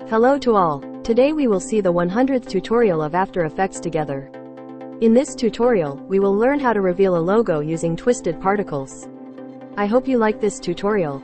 Hello to all. Today we will see the 100th tutorial of After Effects together. In this tutorial, we will learn how to reveal a logo using twisted particles. I hope you like this tutorial.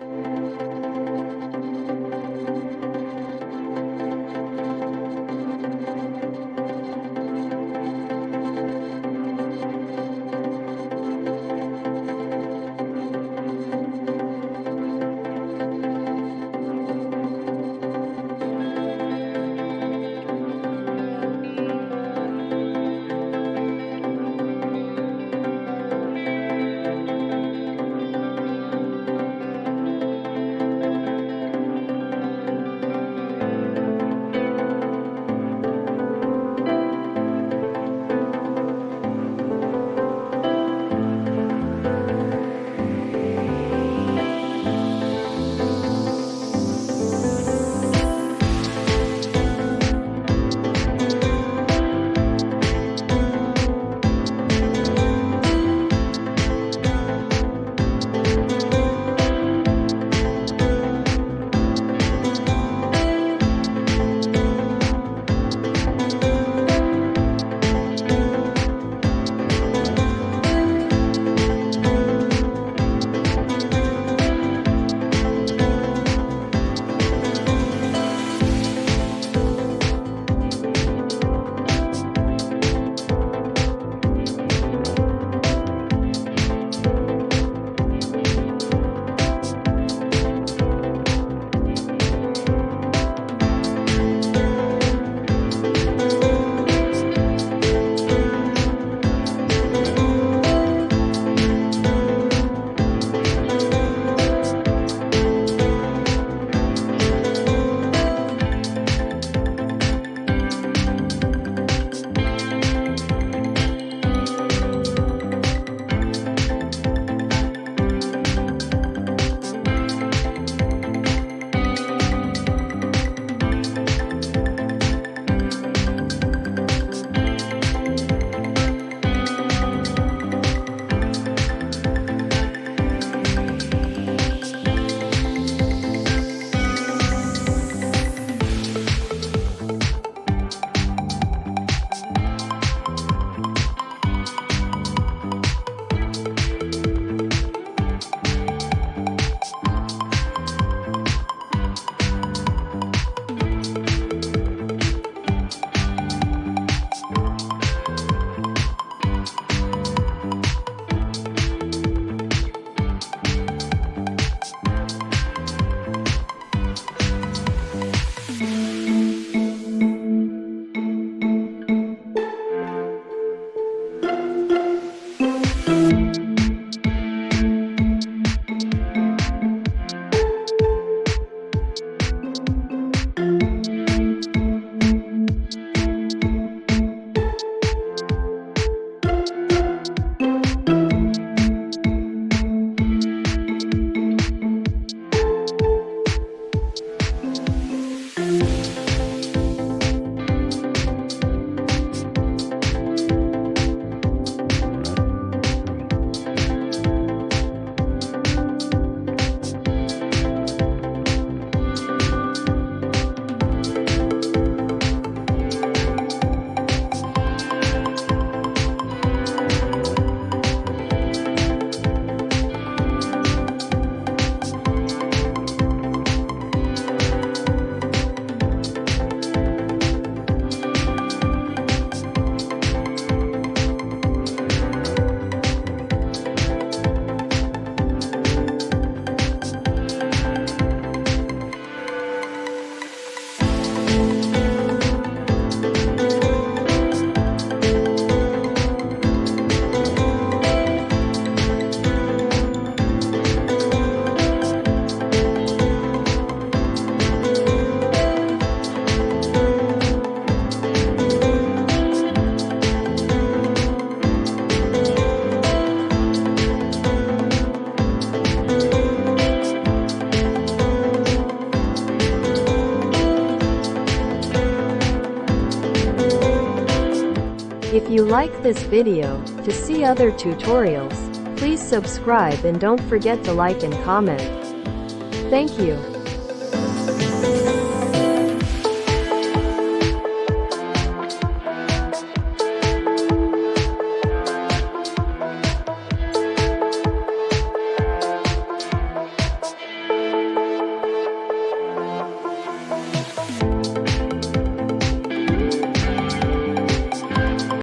If you like this video, to see other tutorials, please subscribe and don't forget to like and comment. Thank you.